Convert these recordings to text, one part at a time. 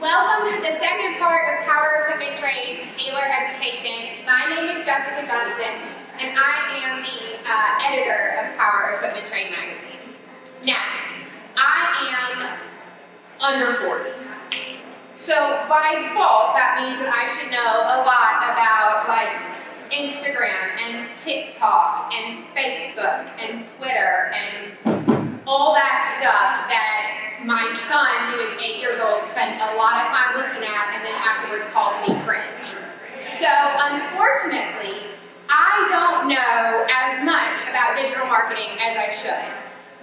Welcome to the second part of Power Equipment Trade's dealer education. My name is Jessica Johnson, and I am the editor of Power Equipment Trade magazine. Now, I am under 40. So by default, that means that I should know a lot about like Instagram and TikTok and Facebook and Twitter and all that stuff that my son, who is 8 years old, spends a lot of time looking at and then afterwards calls me cringe. So unfortunately, I don't know as much about digital marketing as I should.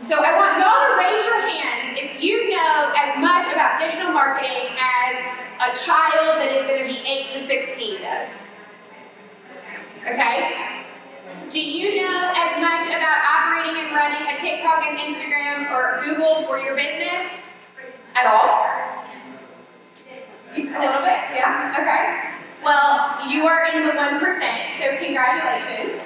So I want y'all to raise your hands if you know as much about digital marketing as a child that is going to be 8 to 16 does. Okay? Do you know as much about operating and running a TikTok and Instagram or Google for your business at all? A little bit, yeah? Okay. Well, you are in the 1%, so congratulations.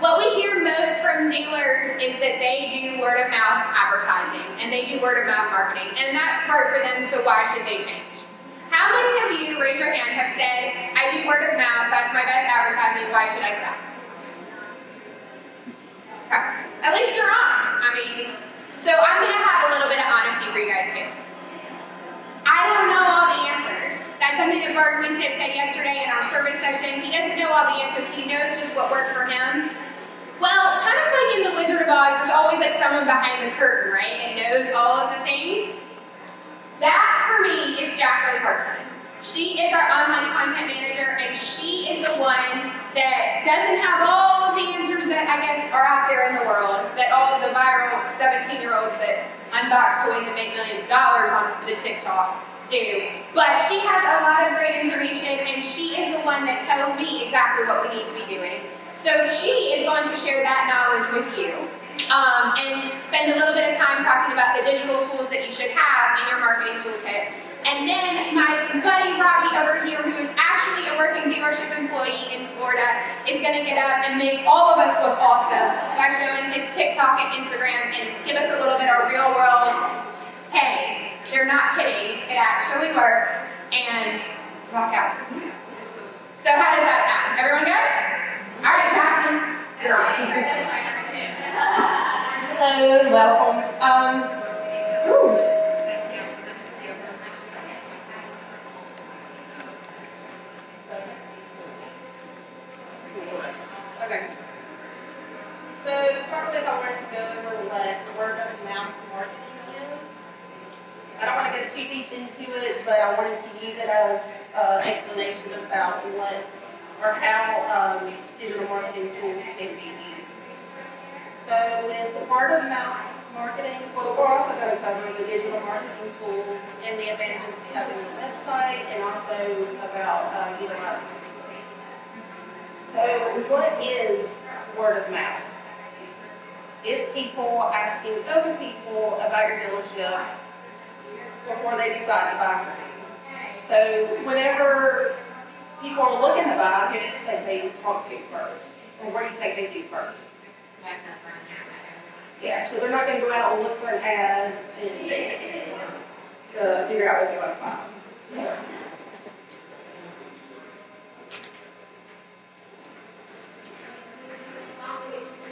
What we hear most from dealers is that they do word of mouth advertising and they do word of mouth marketing, and that's hard for them, so why should they change? How many of you, raise your hand, have said, I do word of mouth, that's my best advertising, why should I stop? Okay. At least you're honest. I mean, so I'm going to have a little bit of honesty for you guys too. I don't know all the answers. That's something that Mark Winsett said yesterday in our service session. He doesn't know all the answers. He knows just what worked for him. Well, kind of like in the Wizard of Oz, there's always like someone behind the curtain, right, that knows all of the things. That, for me, is Jacqlyn Kirkland. She is our online content manager, and she is the one that doesn't have all of the answers that I guess are out there in the world, that all of the viral 17-year-olds that unbox toys and make millions of dollars on the TikTok do. But she has a lot of great information, and she is the one that tells me exactly what we need to be doing. So she is going to share that knowledge with you. And spend a little bit of time talking about the digital tools that you should have in your marketing toolkit. And then my buddy Robbie over here, who is actually a working dealership employee in Florida, is going to get up and make all of us look awesome by showing his TikTok and Instagram and give us a little bit of real world, hey, they're not kidding, it actually works, and rock out. So how does that sound? Everyone good? All right, Jacqlyn, you're on. Hello, welcome. Okay. So to start with, I wanted to go over what word of mouth marketing is. I don't want to go too deep into it, but I wanted to use it as an explanation about what or how digital marketing tools can be used. So with word of mouth marketing, well, we're also going to cover the digital marketing tools and the advantages of having a website, and also about utilizing it. So what is word of mouth? It's people asking other people about your dealership before they decide to buy from you. So whenever people are looking to buy, who do you think they talk to first? Or what do you think they do first? Yeah, so they're not going to go out and look for an ad and to figure out what they want to buy. So.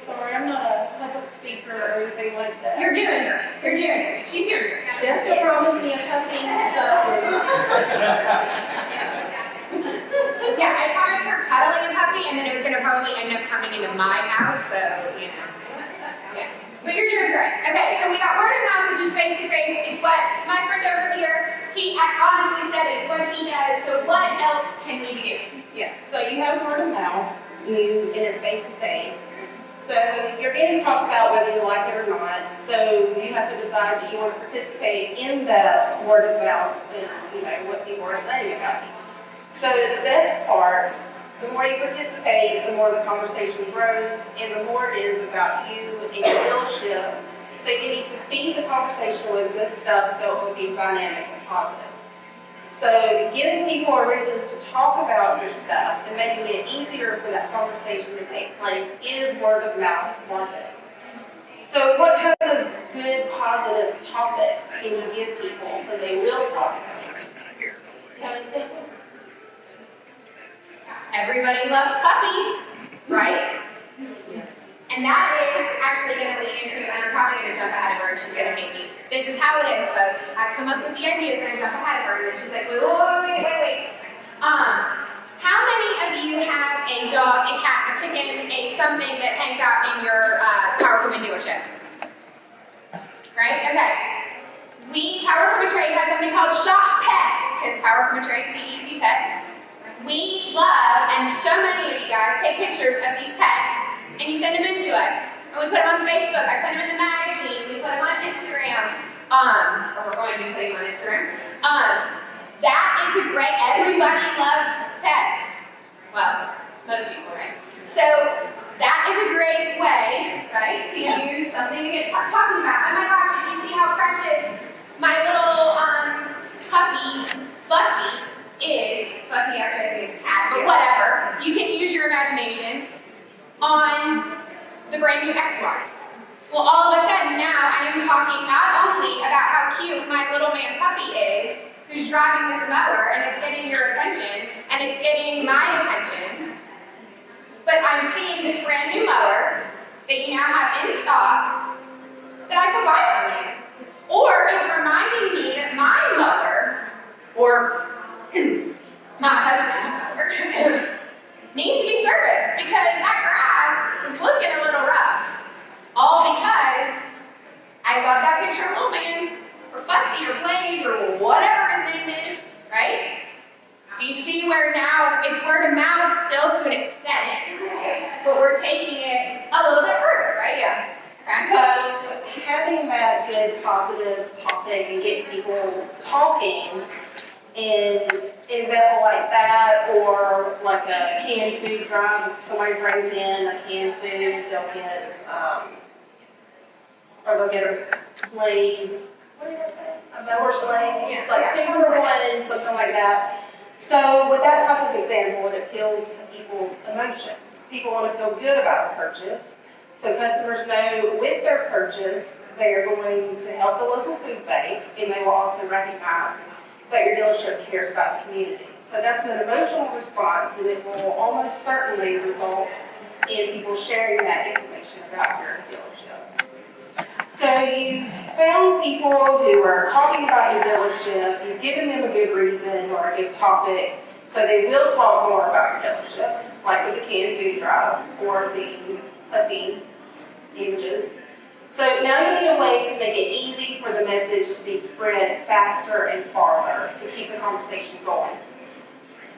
Sorry, I'm not a public speaker or anything like that. You're doing it. You're doing it. She's here. Jessica promised me a puppy, so. Yeah, I promised her cuddling a puppy, and then it was going to probably end up coming into my house, so, you know. Yeah. But you're doing great. Okay, so we got word of mouth, which is face-to-face. It's what my friend over here, he honestly said it's what he does, so what else can we do? Yeah, so you have word of mouth, and it's face-to-face. So you're getting talked about whether you like it or not. So you have to decide, do you want to participate in that word of mouth and what people are saying about you. So the best part, the more you participate, the more the conversation grows, and the more it is about you and your dealership. So you need to feed the conversation with good stuff so it will be dynamic and positive. So giving people a reason to talk about your stuff and making it easier for that conversation to take place is word of mouth marketing. So what kind of good, positive topics can you give people so they will talk about everybody loves puppies, right? Yes. And that is actually going to lead into, and I'm probably going to jump ahead of her and she's going to hate me. This is how it is, folks. I come up with the ideas and I jump ahead of her and then she's like, wait. How many of you have a dog, a cat, a chicken, a something that hangs out in your PowerPoint dealership? Right? Okay. PowerPoint Trade has something called Shop Pets, because PowerPoint Trade P-E-T pet. We love, and so many of you guys take pictures of these pets, and you send them in to us. And we put them on Facebook, I put them in the magazine, we put them on Instagram, or we're going to be putting them on Instagram. That is a great, everybody loves pets. Well, most people, right? So, that is a great way, right, to use something to get talking about. Oh my gosh, did you see how precious my little puppy, Fussy, is? Fussy actually I think is a cat, but whatever. You can use your imagination on the brand new Expo. Well, all of a sudden now I am talking not only about how cute my little man puppy is, who's driving this mower, and it's getting your attention, and it's getting my attention, but I'm seeing this brand new mower that you now have in stock that I could buy from you. Or it's reminding me that my mower, or my husband's mower, needs to be serviced because that grass is looking a little rough. All because I love that picture of little man, or Fussy, or Blaze, or whatever his name is, right? Do you see where now it's word of mouth still to an extent, right? But we're taking it a little bit further, right? Yeah. Okay. So having that good positive topic and getting people talking in an example like that, or like a canned food drive, if somebody brings in a canned food, they'll get a blade, what did I say? A mower blade? Yeah. Like 2 for 1, something like that. So with that type of example, it appeals to people's emotions. People want to feel good about a purchase. So customers know with their purchase, they are going to help the local food bank, and they will also recognize that your dealership cares about the community. So that's an emotional response, and it will almost certainly result in people sharing that information about your dealership. So you found people who are talking about your dealership, you've given them a good reason or a good topic, so they will talk more about your dealership, like with the canned food drive or the puppy images. So now you need a way to make it easy for the message to be spread faster and farther to keep the conversation going.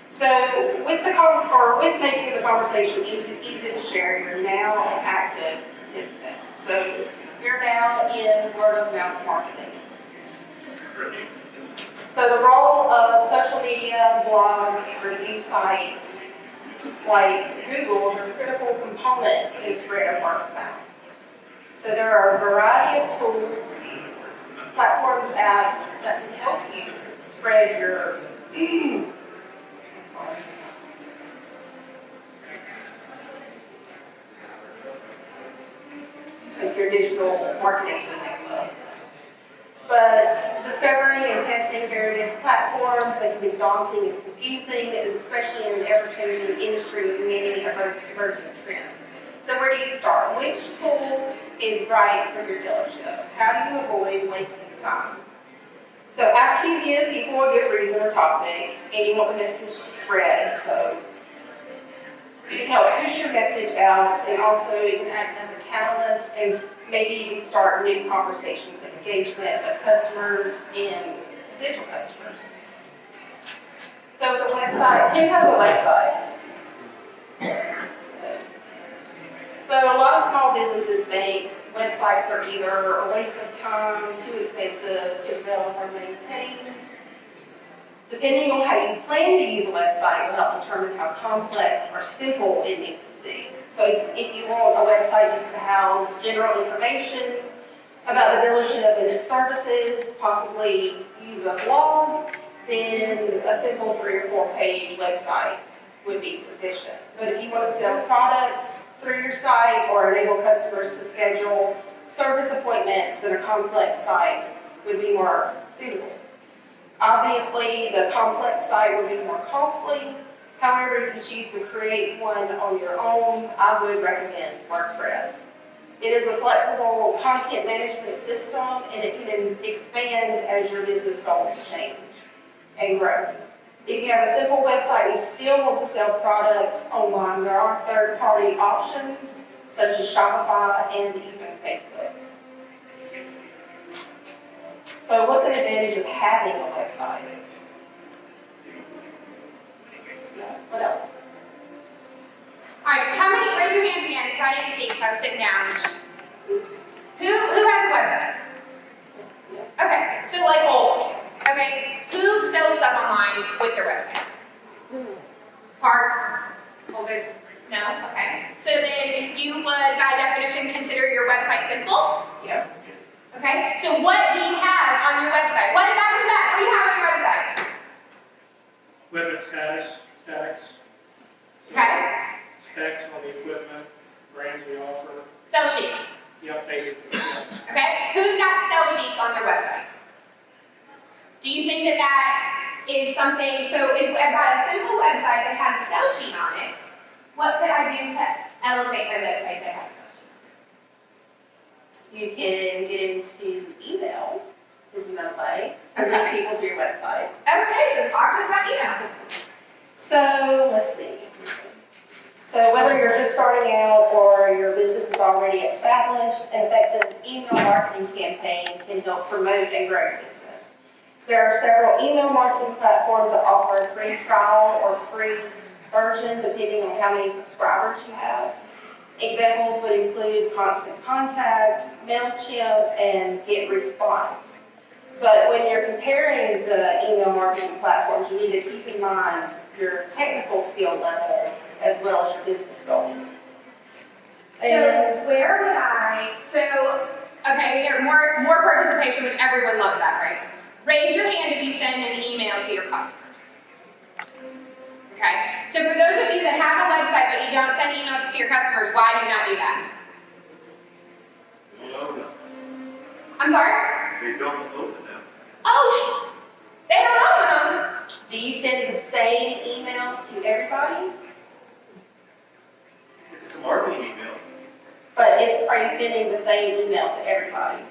So with making the conversation easy to share, you're now an active participant. So you're now in word of mouth marketing. So the role of social media, blogs, review sites like Google are critical components in spread of word of mouth. So there are a variety of tools, platforms, apps that can help you spread your take your digital marketing to the next level. But discovering and testing various platforms, they can be daunting and confusing, especially in the ever-changing industry and many emerging trends. So where do you start? Which tool is right for your dealership? How do you avoid wasting time? So after you give people a good reason or topic, and you want the message to spread, so you can help push your message out, and also you can act as a catalyst, and maybe you can start new conversations and engagement of customers and potential customers. So with a website, who has a website? So a lot of small businesses think websites are either a waste of time, too expensive to develop or maintain. Depending on how you plan to use a website will help determine how complex or simple it needs to be. So if you want a website just to house general information about the dealership and its services, possibly use a blog, then a simple 3 or 4 page website would be sufficient. But if you want to sell products through your site or enable customers to schedule service appointments, then a complex site would be more suitable. Obviously, the complex site would be more costly, However, if you choose to create one on your own, I would recommend WordPress. It is a flexible content management system, and it can expand as your business goals change and grow. If you have a simple website, you still want to sell products online, there are third-party options such as Shopify and even Facebook. So what's an advantage of having a website? What else? All right, how many, raise your hands again, because I didn't see, because I was sitting down. Oops. Who has a website? Okay, so like all of you, okay? Who sells stuff online with their website? Parts, whole goods? No? Okay. So then you would, by definition, consider your website simple? Yeah. Okay, so what do you have on your website? What, back in the back, what do you have on your website? Equipment statics. Okay, Specs on the equipment, brands we offer. sell sheets. Yep, basically, yes. Okay, who's got sell sheets on their website? Do you think that that is something, so if I've got a simple website that has a sell sheet on it, what could I do to elevate my website that has a sell sheet? You can get into email, is another way to Okay. bring people to your website. Okay, so talk to us about email. So, let's see. So whether you're just starting out or your business is already established, an effective email marketing campaign can help promote and grow your business. There are several email marketing platforms that offer a free trial or free version depending on how many subscribers you have. Examples would include Constant Contact, MailChimp, and GetResponse. But when you're comparing the email marketing platforms, you need to keep in mind your technical skill level as well as your business goals. So where would okay, there more participation, which everyone loves that, right? Raise your hand if you send an email to your customers. Okay, so for those of you that have a website but you don't send emails to your customers, why do you not do that? They don't open them. I'm sorry? They don't open them. Oh, they don't open them. Do you send the same email to everybody? If it's a marketing email, But are you sending the same email to everybody?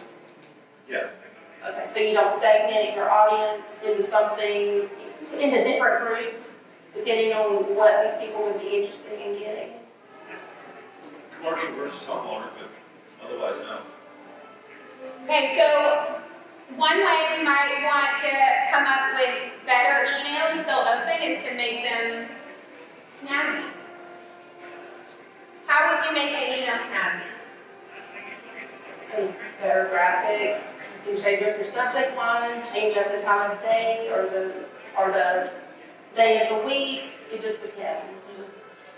yeah. Okay, so you don't segment your audience into something, into different groups, depending on what these people would be interested in getting? Commercial versus homeowner, but otherwise, no. Okay, so one way we might want to come up with better emails that they'll open is to make them snazzy. How would we make an email snazzy? And better graphics, you can change up your subject line, change up the time of day or the day of the week, it just depends.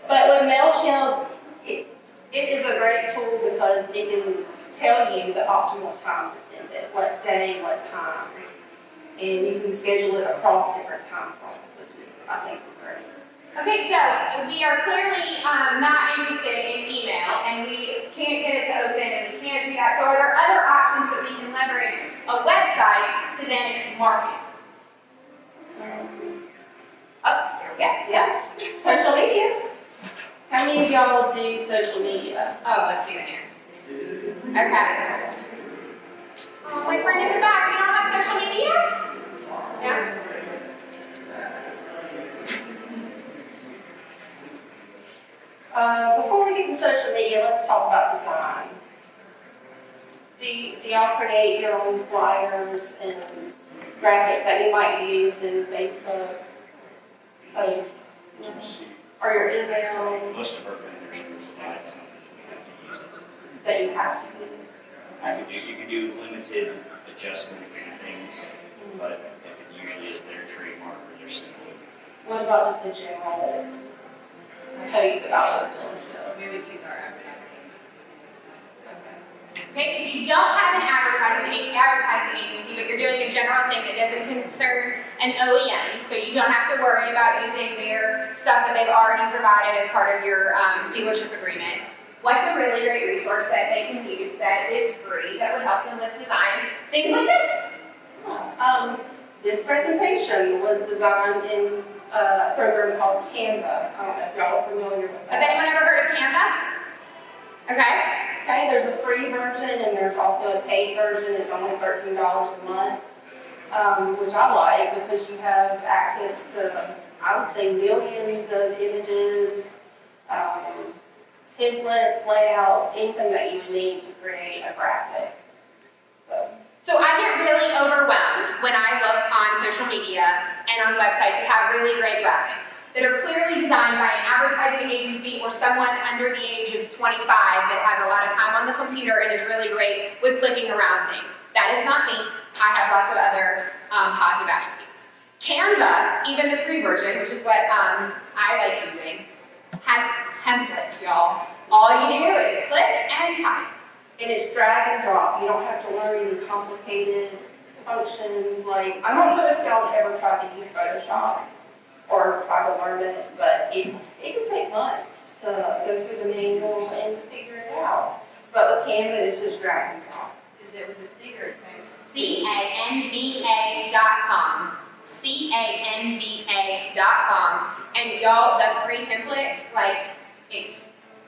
But with MailChimp, it is a great tool because it can tell you the optimal time to send it, what day, what time. And you can schedule it across different time zones, which is, I think, is great. Okay, so we are clearly not interested in email, and we can't get it to open, and we can't do that. So are there other options that we can leverage a website to then market? Oh, there we go. Yeah. Social media? How many of y'all do social media? Oh, let's see the hands. Okay. Oh, my friend in the back, you don't have social media? Yeah. Before we get into social media, let's talk about design. Do y'all create your own flyers and graphics that you might use in Facebook posts? Or your email Most of our vendors provide something we have to use it. that you have to use? You can do limited adjustments and things, but if it usually is their trademark or their symbol. What about just a general post about what dealership? We would use our advertising. Okay, if you don't have an advertising agency, but you're doing a general thing that doesn't concern an OEM, so you don't have to worry about using their stuff that they've already provided as part of your dealership agreement, what's a really great resource that they can use that is free, that would help them with design? Things like this. This presentation was designed in a program called Canva. I don't know if y'all are familiar with Has that. anyone ever heard of Canva? Okay. Okay, there's a free version and there's also a paid version. It's only $13 a month, which I like because you have access to, I would say, millions of images, templates, layouts, anything that you would need to create a graphic. So I get really overwhelmed when I look on social media and on websites that have really great graphics that are clearly designed by an advertising agency or someone under the age of 25 that has a lot of time on the computer and is really great with clicking around things. That is not me. I have lots of other positive attributes. Canva, even the free version, which is what I like using, has templates, y'all. All you do is click and type. And it's drag and drop. You don't have to learn any complicated functions. Like, I don't know if y'all have ever tried to use Photoshop or try to learn it, but it can take months to go through the manual and figure it out. But with Canva, it's just drag and drop. Is it with a secret thing? canva.com. canva.com. And y'all, the free templates, like,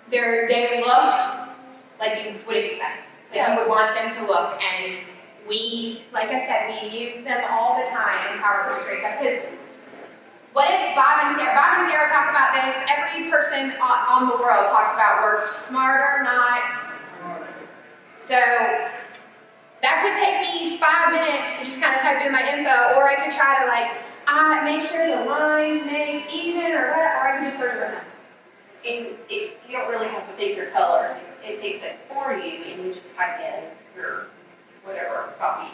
they look like you would expect. Like you would want them to look, and we, like I said, we use them all the time in PowerPoint trace. Because what is Bob and Sarah? Bob and Sarah talk about this. Every person on the world talks about work smarter, not. So that could take me 5 minutes to just kind of type in my info, or I could try to make sure the lines make even, or I could just search for them. And you don't really have to pick your colors. It picks it for you, and you just type in your whatever copy.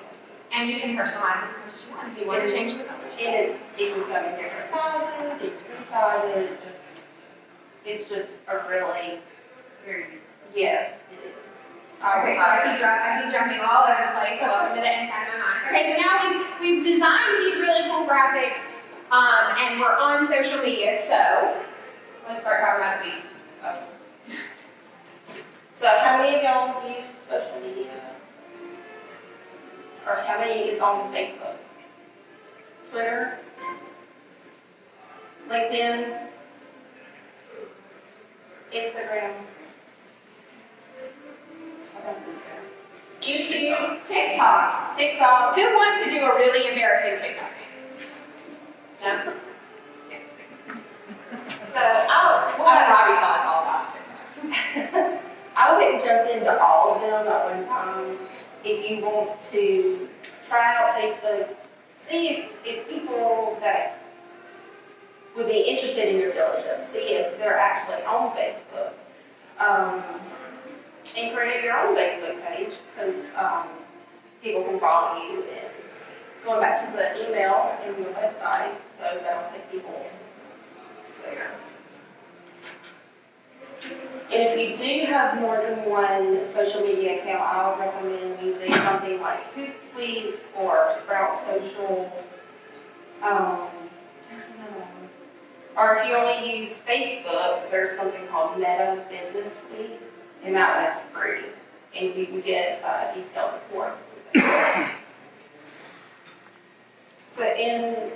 And you can personalize it as much as you want if you want to change the colors. And it can come in different sizes, you can resize it, it's just a really, Very useful. yes, it is. Okay, so I keep jumping all over the place. Welcome to the inside of my mind. Okay, so now we've designed these really cool graphics, and we're on social media. So let's start talking about these. So how many of y'all use social media? Or how many is on Facebook? Twitter? LinkedIn? Instagram? YouTube? TikTok? Who wants to do a really embarrassing TikTok dance? No? So We'll let Robbie tell us all about TikToks. I wouldn't jump into all of them at one time. If you want to try out Facebook, see if people that would be interested in your dealership, see if they're actually on Facebook. And create your own Facebook page, because people can follow you, and going back to the email and the website, so that'll take people there. And if you do have more than one social media account, I would recommend using something like Hootsuite or Sprout Social. There's another one. Or if you only use Facebook, there's something called Meta Business Suite, and that one's free. And you can get detailed reports. So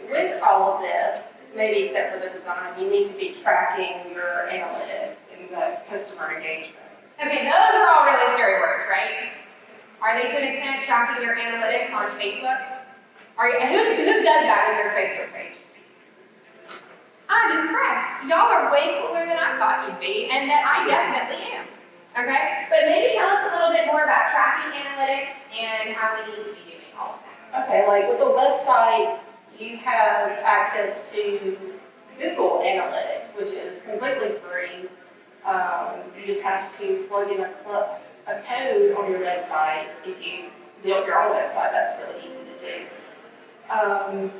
with all of this, maybe except for the design, you need to be tracking your analytics and the customer engagement. Okay, those are all really scary words, right? Are they to an extent tracking your analytics on Facebook? Who does that with their Facebook page? I'm impressed. Y'all are way cooler than I thought you'd be, and that I definitely am. Okay? But maybe tell us a little bit more about tracking analytics and how we need to be doing all of that. Okay, like with the website, you have access to Google Analytics, which is completely free. You just have to plug in a code on your website. If you build your own website, that's really easy to do.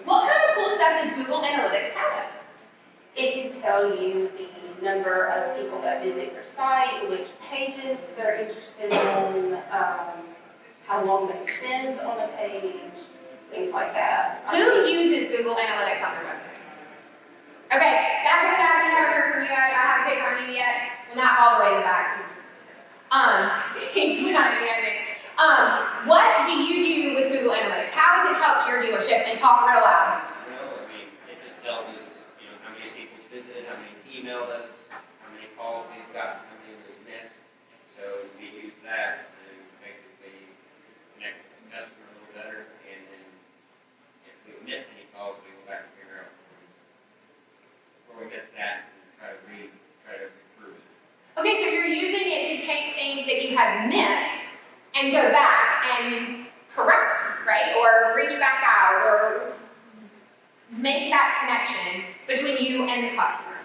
What kind of cool stuff does Google Analytics tell us? It can tell you the number of people that visit your site, which pages they're interested in, how long they spend on a page, things like that. Who uses Google Analytics on their website? Okay, back in the back, we haven't heard from you. I haven't picked on you yet. Well, not all the way to the back. He's not even anything. What do you do with Google Analytics? How has it helped your dealership and talk real loud. Well, I mean, it just tells us, how many people visited, how many emailed us, how many calls we've got, how many was missed. So we use that to basically connect with the customer a little better, and then if we miss any calls, we go back and figure out where we missed that and try to improve it. Okay, so you're using it to take things that you have missed and go back and correct them, right? Or reach back out, or make that connection between you and the customer.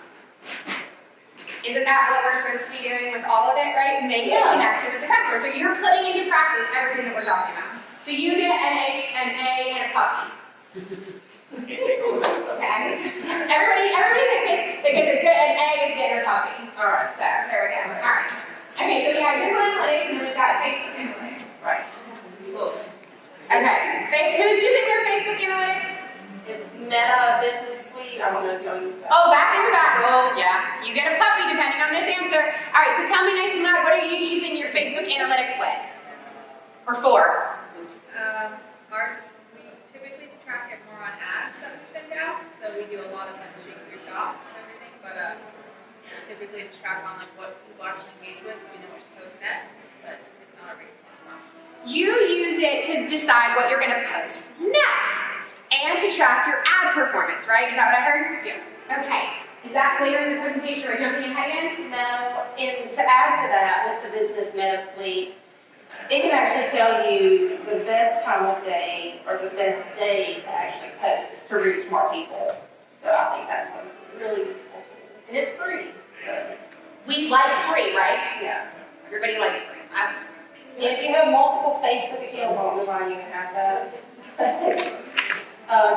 Isn't that what we're supposed to be doing with all of it, right? Make a connection with the customer. So you're putting into practice everything that we're talking about. So you get an A and a puppy. Can't take over that. Okay. Everybody that gets a A is getting a puppy. All right. So there we go. All right. Okay. So we got Google Analytics and then we've got Facebook Analytics. Right. Cool. Okay. Who's using their Facebook Analytics? It's Meta Business Suite. I don't know if y'all use that. Oh, back in the back. Well, yeah. You get a puppy depending on this answer. All right. So tell me nice and loud. What are you using your Facebook Analytics with? Or for? Oops. Ours, we typically track it more on ads that we send out, so we do a lot of messaging through shop and everything, but typically it's track on like what people actually engage with, so we know what to post next, but it's not a race line. You use it to decide what you're going to post next and to track your ad performance, right? Is that what I heard? Yeah. Okay. Is that later in the presentation? Are we jumping ahead again? No, and to add to that, with the Business Meta Suite, it can actually tell you the best time of day or the best day to actually post to reach more people. So I think that's a really useful tool. And it's free. So, We like free, right? yeah. Everybody likes free. And if you have multiple Facebook accounts, I don't know why you can have that.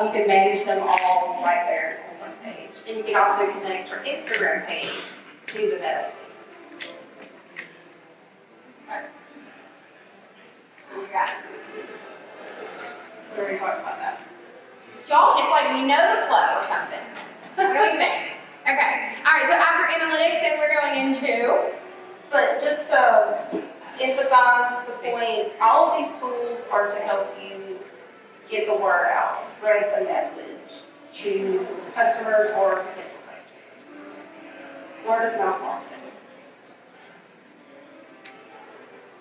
You can manage them all right there on one page. And you can also connect your Instagram page to the Meta Suite. What we got? We already talked about that. Y'all, it's like we know the flow or something. What do we think? Okay. All right, so after analytics, then we're going into... But just to emphasize the point, all of these tools are to help you get the word out, spread the message to customers or potential customers. Word of mouth marketing.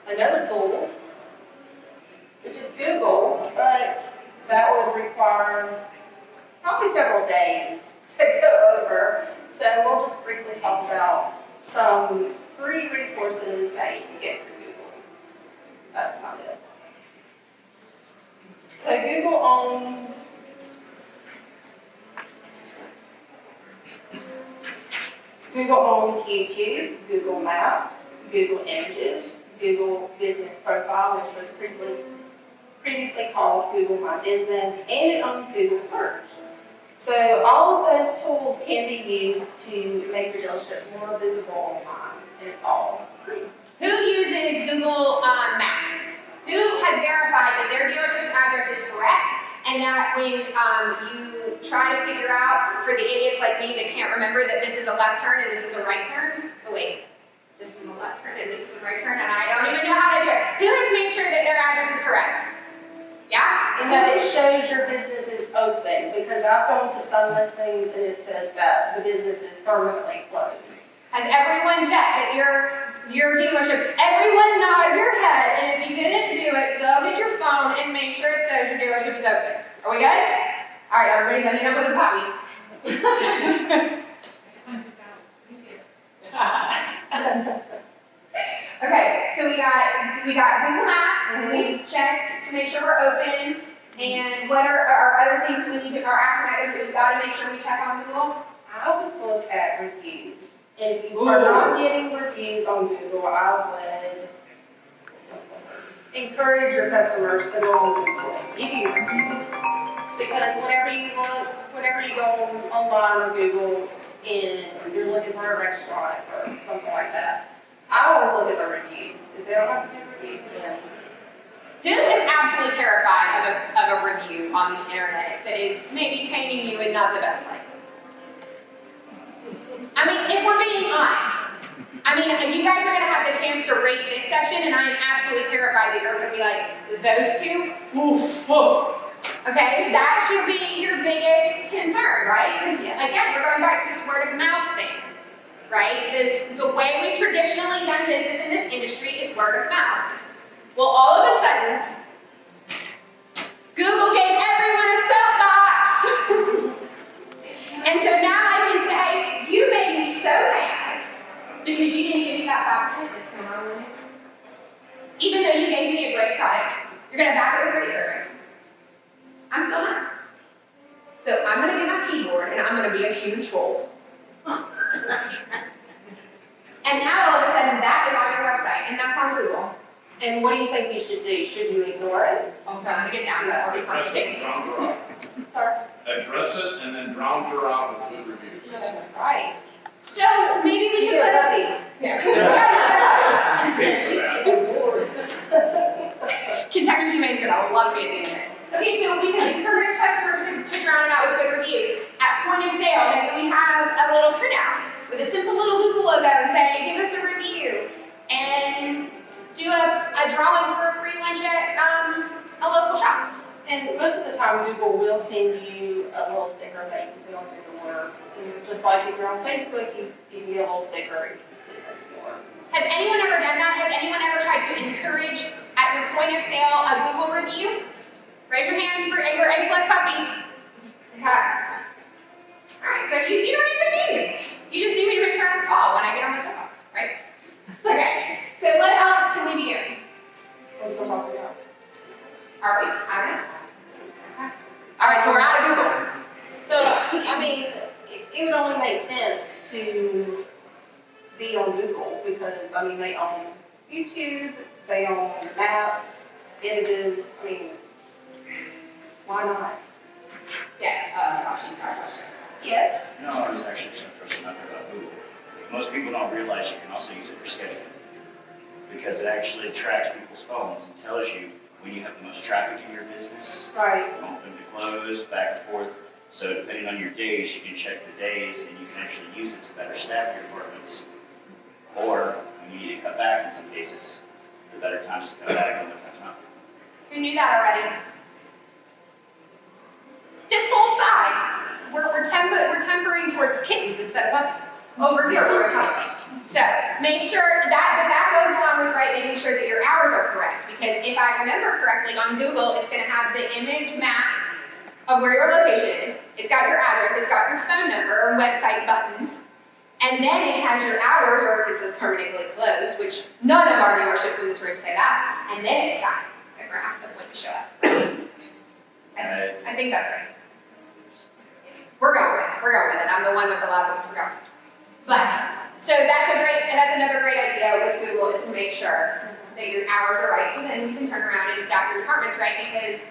Another tool, which is Google, but that would require probably several days to go over. So we'll just briefly talk about some free resources that you can get through Google. That's not it. So Google owns YouTube, Google Maps, Google Images, Google Business Profile, which was previously called Google My Business, and it owns Google Search. So all of those tools can be used to make your dealership more visible online, and it's all free. Who uses Google Maps? Who has verified that their dealership's address is correct, and that when you try to figure out, for the idiots like me that can't remember that this is a left turn and this is a right turn, oh wait, this is a left turn and this is a right turn, and I don't even know how to do it. Who has made sure that their address is correct? Yeah? And that it shows your business is open, because I've gone to some listings and it says that the business is permanently closed. Has everyone checked that your dealership, everyone nod your head, and if you didn't do it, go get your phone and make sure it says your dealership is open. Are we good? All right, everybody's ending up with a puppy. Okay, so we got Google Maps, and we've checked to make sure we're open, and what are our other things that we need to, our action items that we've got to make sure we check on Google? I would look at reviews. And if you are not getting reviews on Google, I would encourage your customers to go on Google and give you reviews. Because whenever you go online or Google and you're looking for a restaurant or something like that, I always look at the reviews. If they don't have a good review, then Who is absolutely terrified of a review on the internet that is maybe painting you in not the best light? I mean, if we're being honest, you guys are going to have the chance to rate this section, and I am absolutely terrified that you're going to be like, those two? Oof, oof. Okay, that should be your biggest concern, right? Because again, we're going back to this word of mouth thing, right? The way we've traditionally done business in this industry is word of mouth. Well, all of a sudden, Google gave everyone a soapbox. And so now I can say, you made me so mad because you didn't give me that 5% discount. Even though you gave me a great product, you're going to back it with free service. I'm still not. So I'm going to get my keyboard and I'm going to be a huge troll. And now all of a sudden that is on your website and that's on Google. And what do you think you should do? Should you ignore it? Also, I'm going to get down to I'll be Address it and constipated. drown her out. Sorry. Address it and then drown her out with good reviews. That's right. So maybe we You could get a put puppy. Yeah. You pay for that. Kentucky Humane's good. I would love to be at the end of this. Okay, so we can encourage customers to drown it out with good reviews. At point of sale, maybe we have a little printout with a simple little Google logo and say, give us a review. And do a drawing for a free lunch at a local shop. And most of the time, Google will send you a little sticker that you can put on your door. And just like if you're on Facebook, you can get a little sticker you can put on your door. Has anyone ever done that? Has anyone ever tried to encourage at your point of sale a Google review? Raise your hands for your A+ puppies. Okay. Alright, so you don't even need me. You just need me to make sure I don't fall when I get on my soapbox, right? Okay. So what else can we be doing? What are we still talking about? Are we? I don't know. Okay. Alright, so we're out of Google. So, I mean, it would only make sense to be on Google because, I mean, they own YouTube, they own maps, images, I mean, why not? Yes, gosh, she's got questions. Yes. No, I was actually just going to throw some out there about Google. Most people don't realize you can also use it for scheduling because it actually tracks people's phones and tells you when you have the most traffic in your business, Right. open to close, back and forth. So depending on your days, you can check the days and you can actually use it to better staff your departments. Or when you need to cut back in some cases, the better times to cut back and the times not. Who knew that already? This whole side, we're tempering towards kittens instead of puppies. Over here, we're puppies. So make sure that goes along with making sure that your hours are correct. Because if I remember correctly, on Google, it's going to have the image map of where your location is. It's got your address, it's got your phone number or website buttons, and then it has your hours, or if it says permanently closed, which none of our dealerships in this room say that, and then it's got a graph of when you show up. I think that's right. We're going with it. I'm the one with the loud voice. We're going. But, so that's another great idea with Google is to make sure that your hours are right, so then you can turn around and staff your departments right, because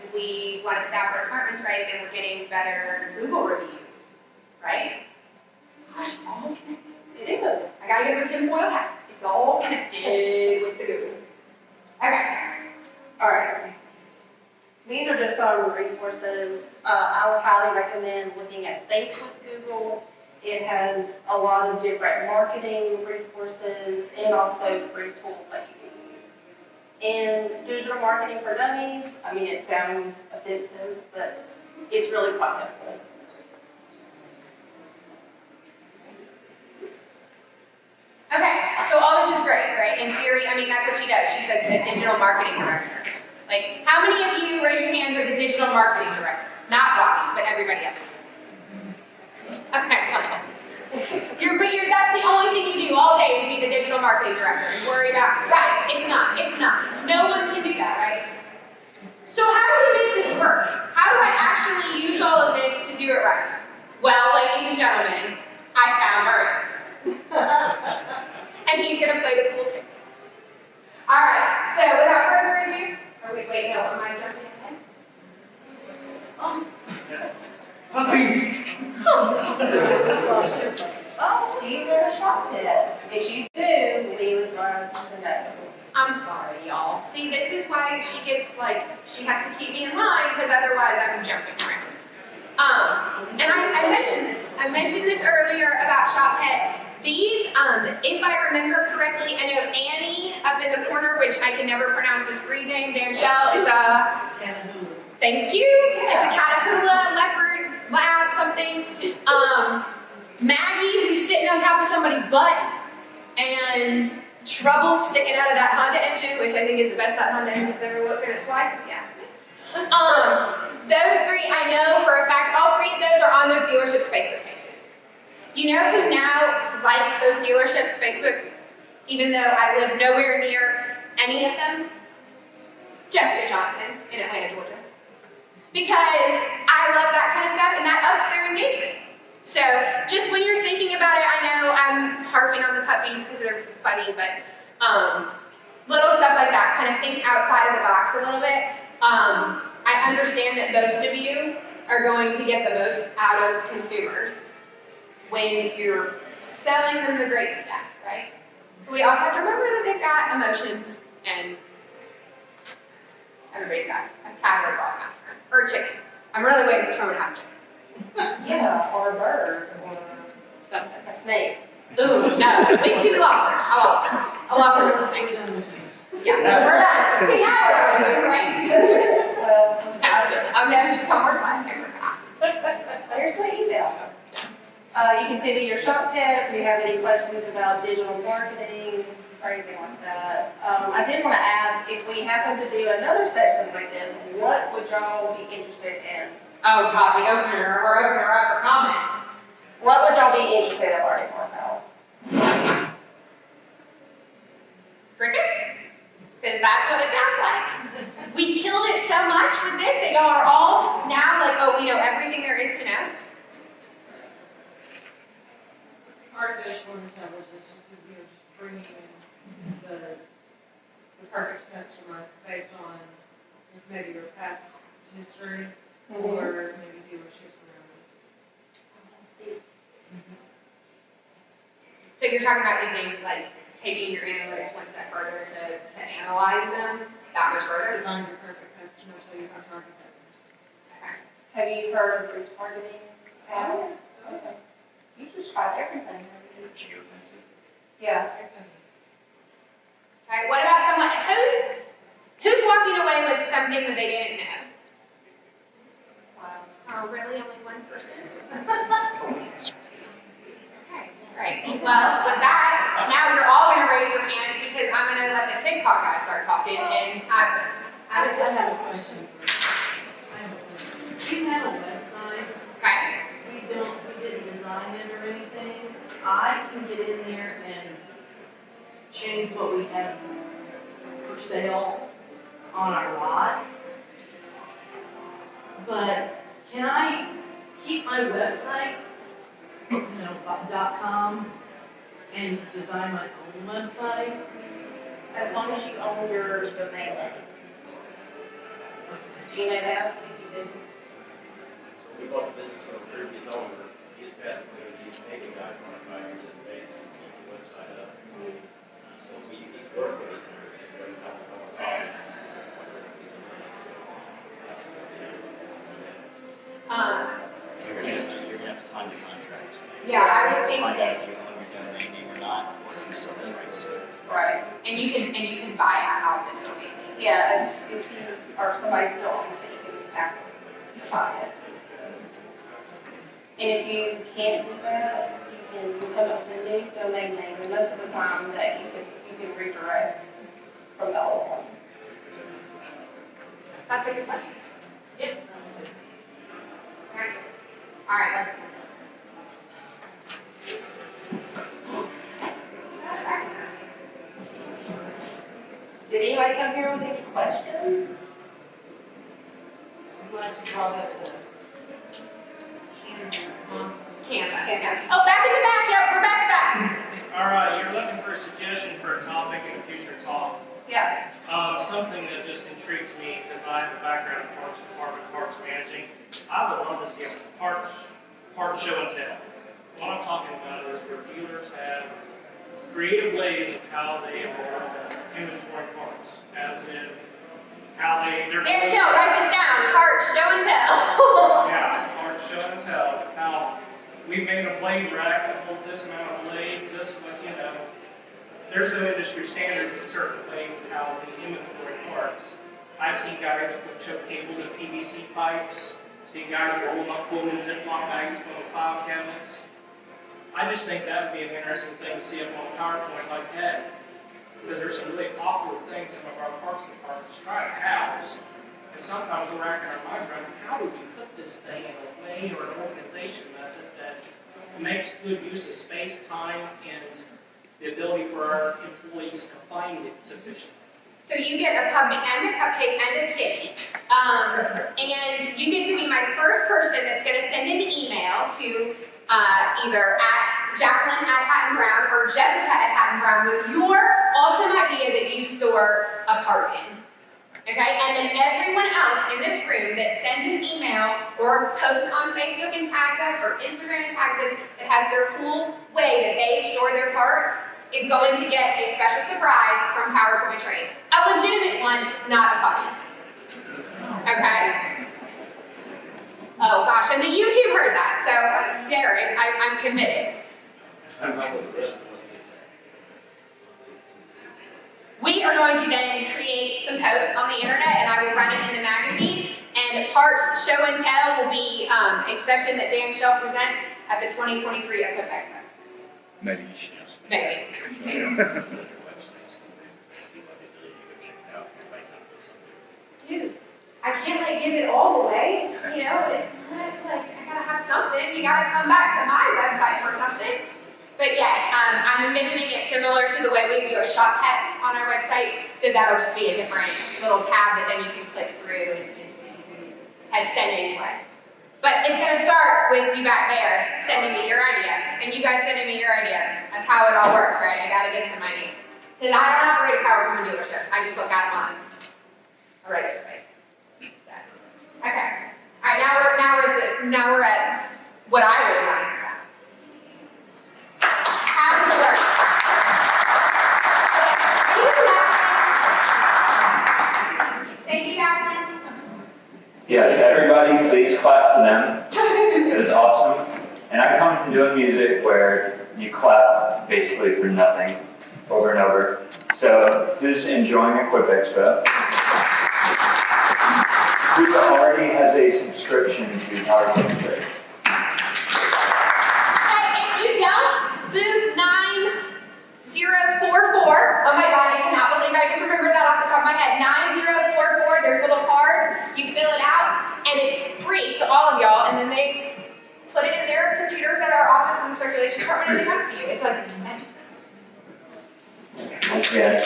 if we want to staff our departments right, then we're getting better Google reviews, right? Gosh, it's all connected. It is. I gotta get a tinfoil hat. It's all connected with the Google. Okay. All right. These are just some resources. I would highly recommend looking at Think with Google. It has a lot of different marketing resources and also free tools that you can use. And digital marketing for dummies, I mean, it sounds offensive, but it's really quite helpful. Okay, so all this is great, right? In theory, I mean, that's what she does. She's a digital marketing director. Like, how many of you raise your hands with a digital marketing director? Not Bobby, but everybody else. Okay, that's the only thing you do all day is be the digital marketing director and worry about, right, it's not. No one can do that, right? So how do we make this work? How do I actually use all of this to do it right? Well, ladies and gentlemen, I found our answer. And he's gonna play the cool tune. All right, so without further ado, wait, no, am I jumping ahead? Puppies! Oh, do you wear a shop pit? If you do, we would love to know. I'm sorry, y'all. See, this is why she gets she has to keep me in line, because otherwise I'm jumping around. And I mentioned this earlier about shop pet. These, if I remember correctly, I know Annie up in the corner, which I can never pronounce this breed name, Dan Shell, it's a, Thank you. It's a Catahoula, leopard, lab, something. Maggie, who's sitting on top of somebody's butt, and trouble sticking out of that Honda engine, which I think is the best that Honda engine's ever looked in its life, if you ask me. Those three, I know for a fact, all three of those are on those dealerships' Facebook pages. You know who now likes those dealerships' Facebook, even though I live nowhere near any of them? Jessica Johnson in Atlanta, Georgia. Because I love that kind of stuff, and that ups their engagement. So just when you're thinking about it, I know I'm harping on the puppies because they're funny, but little stuff like that, kind of think outside of the box a little bit. I understand that most of you are going to get the most out of consumers when you're selling them the great stuff, right? But we also have to remember that they've got emotions, and everybody's got a cat or a dog master, or a chicken. I'm really waiting for someone to have chicken. Yeah, or a bird, or Something. a snake. Ooh, no. We see, we lost her. I lost her with the snake. Yeah, we're done. See, now we're doing right. Oh no, she's got more slides. I forgot. There's my email. You can send me your shop kit if you have any questions about digital marketing or anything like that. I did want to ask, if we happen to do another session like this, what would y'all be interested in? Oh God, we're opening her up for comments. What would y'all be interested in learning more about? Crickets? Because that's what it sounds like. We killed it so much with this that y'all are all now like, oh, we know everything there is to know. Artificial intelligence is bringing in the perfect customer based on maybe your past history or maybe dealerships around us. So you're talking about using, like, taking your analytics one step further to analyze them that much To further? find your perfect customer so you can target that person. Have you heard of retargeting? Okay. You just tried everything. Geofencing. Yeah. Okay, what about someone, who's walking away with something that they didn't know? Oh, really? Only one person? Okay, great. Well, with that, now you're all gonna raise your hands because I'm gonna let the TikTok guy start talking and I have a question. We have a website. Okay. We didn't design it or anything. I can get in there and change what we have for sale on our lot. But can I keep my website, .com, and design my own website? As long as you own your domain name. Do you know that? If you do. So we bought the business of a previous owner, he was passing away, he was making guy 25 years of age to keep the website up. So he's worked with us and everything, but we have a problem. You're gonna have to find a contract. Yeah, I would think Find out that, if you own your domain name or not, or if you still have rights to it. Right. and you can buy out the domain name. Yeah, if you or somebody still owns it, you can ask them to buy it. And if you can't do that, you can come up with a new domain name, and most of the time that you can redirect from the old one. That's a good question. Yep. Okay. All right. Did anybody come here with any questions? I'm glad you brought up the Canva. Yeah. Oh, back in the back. Yep, we're back to back. All right, you're looking for a suggestion for a topic in a future talk. Yeah. Something that just intrigues me, because I have a background in parks department, parks managing. I would love to see a parks show and tell. What I'm talking about is where dealers have creative ways of how they will inventory parts, as in how they. There, Joe, write this down. Part show and tell. Yeah, parts show and tell. How we made a blade rack that holds this amount of blades, this one, you know. There's some industry standards in certain ways of how we inventory parts. I've seen guys that put choke cables in PVC pipes, seen guys rolling up Pullman Ziploc bags, put on file cabinets. I just think that would be an interesting thing to see up on PowerPoint like that, because there's some really awkward things some of our parks departments try to house, and sometimes we're racking our minds around, how do we put this thing in a way or an organization method that makes good use of space, time, and the ability for our employees to find it sufficient. So you get a puppy and a cupcake and a kitty. And you get to be my first person that's going to send an email to either at Jacqueline at Hatton Brown or Jessica at Hatton Brown with your awesome idea that you store a park in. Okay? And then everyone else in this room that sends an email or posts on Facebook and tags us or Instagram and tags us that has their cool way that they store their parks is going to get a special surprise from Power Equipment Trade. A legitimate one, not a puppy. Okay? Oh gosh, and the YouTube heard that, so Derek, I'm committed. We are going to then create some posts on the internet and I will run it in the magazine. And Parks Show and Tell will be a session that Dan Shell presents at the 2023 Equip Expo. Maybe you should. Maybe. Dude, I can't like give it all away. You know, it's not like I gotta have something. You gotta come back to my website for something. But yes, I'm envisioning it similar to the way we do a shop text on our website. So that'll just be a different little tab that then you can click through and see who has sent anyway. But it's gonna start with you back there sending me your idea, and you guys sending me your idea. That's how it all works, right? I gotta get some ideas. Because I don't operate a PowerPoint dealership. I just look at them on a regular basis. So, okay. All right. Now we're at what I really want to hear about. How does it work? Thank you, Jacqueline. Yes, everybody, please clap for them. It's awesome. And I come from doing music where you clap basically for nothing over and over. So who's enjoying Equip Expo? Who already has a subscription to PowerPoint Trade? Hey, if you don't, booth 9044. Oh my God, I cannot believe I just remembered that off the top of my head. 9044, there's little cards. You fill it out, and it's free to all of y'all. And then they put it in their computers at our office in the circulation department, and it comes to you. It's like magic. Okay.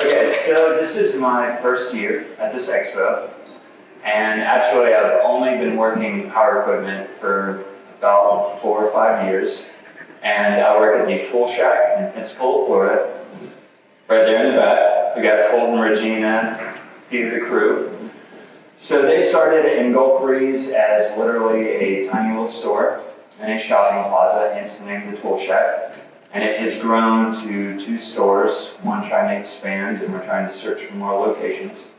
Okay, so this is my first year at this expo, and actually I've only been working power equipment for about 4 or 5 years, and I work at the Tool Shack in Pensacola, Florida. Right there in the back, we got Colton, Regina, a few of the crew. So they started in Gulf Breeze as literally a tiny little store in a shopping plaza, hence the name of the Tool Shack. And it has grown to 2 stores, one trying to expand, and we're trying to search for more locations.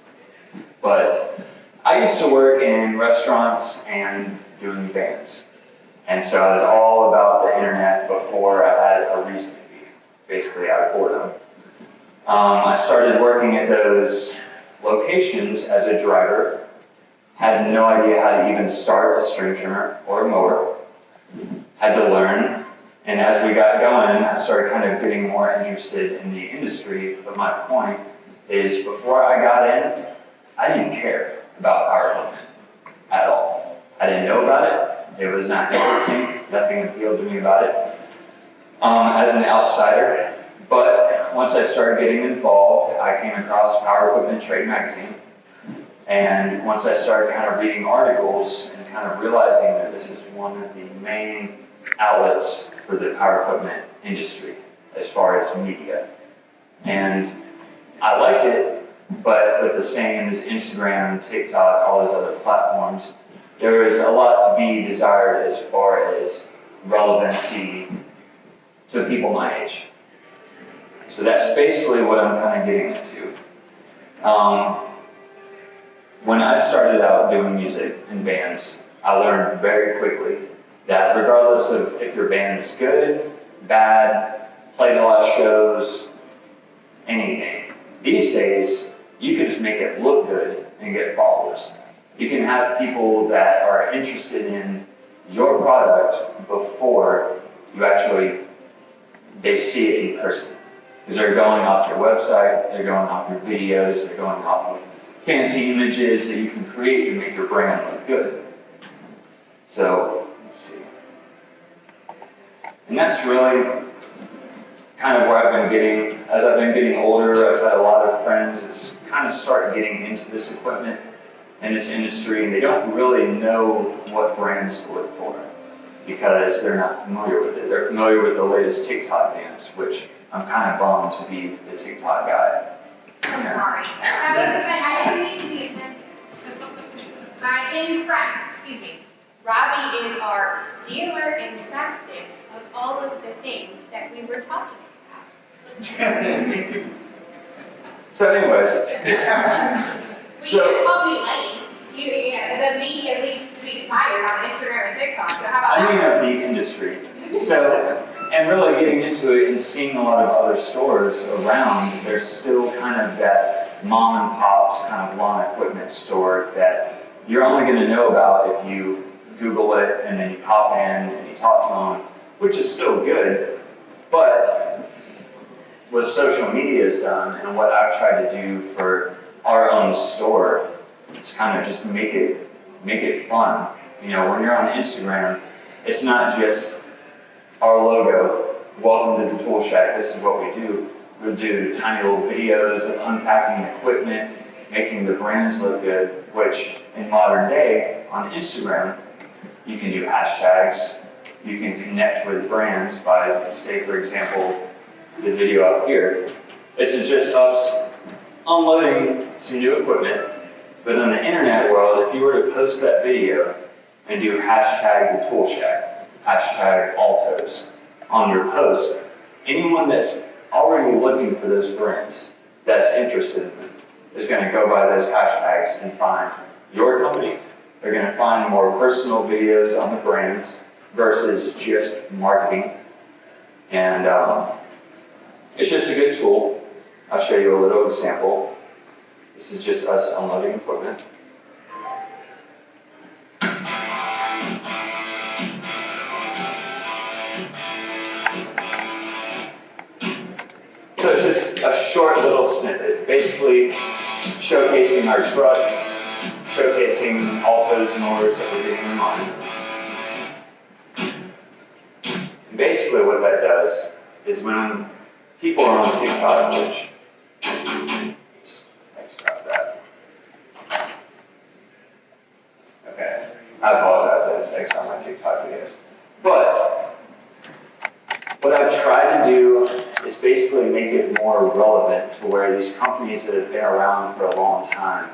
But I used to work in restaurants and doing bands. And so I was all about the internet before I had a reason to be, basically out of boredom. I started working at those locations as a driver, had no idea how to even start a string trimmer or a mower, had to learn. And as we got going, I started kind of getting more interested in the industry. But my point is, before I got in, I didn't care about power equipment at all. I didn't know about it. It was not interesting. Nothing appealed to me about it as an outsider. But once I started getting involved, I came across Power Equipment Trade magazine. And once I started kind of reading articles and kind of realizing that this is one of the main outlets for the power equipment industry as far as media. And I liked it, but with the same as Instagram, TikTok, all those other platforms, there is a lot to be desired as far as relevancy to people my age. So that's basically what I'm kind of getting into. When I started out doing music in bands, I learned very quickly that regardless of if your band is good, bad, played a lot of shows, anything, these days you can just make it look good and get followers. You can have people that are interested in your product before they see it in person. Because they're going off your website, they're going off your videos, they're going off of fancy images that you can create to make your brand look good. So, let's see. And that's really kind of where I've been getting, as I've been getting older, I've had a lot of friends that kind of start getting into this equipment and this industry, and they don't really know what brands to look for because they're not familiar with it. They're familiar with the latest TikTok dance, which I'm kind of bummed to be the TikTok guy. I'm sorry. I didn't mean to be offensive. Robbie is our dealer in practice of all of the things that we were talking about. So anyways, You just called me lame. The media leaves to be desired on Instagram and TikTok, so how about I mean that? of the industry. So, and really getting into it and seeing a lot of other stores around, there's still kind of that mom and pop's kind of lawn equipment store that you're only going to know about if you Google it and then you pop in and you talk to them, which is still good. But what social media has done and what I've tried to do for our own store is kind of just make it fun. You know, when you're on Instagram, it's not just our logo, welcome to the Tool Shack, this is what we do. We'll do tiny little videos of unpacking equipment, making the brands look good, which in modern day, on Instagram, you can do hashtags, you can connect with brands by, say for example, the video up here. This is just us unloading some new equipment, but in the internet world, if you were to post that video and do hashtag the Tool Shack, hashtag Altos on your post, anyone that's already looking for those brands, that's interested in them, is going to go by those hashtags and find your company. They're going to find more personal videos on the brands versus just marketing. And it's just a good tool. I'll show you a little example. This is just us unloading equipment. So it's just a short little snippet, basically showcasing our truck, showcasing Altos mowers that we're getting in line. And basically what that does is when people are on TikTok, which, okay, I apologize, I just X'd out my TikTok videos. But what I've tried to do is basically make it more relevant to where these companies that have been around for a long time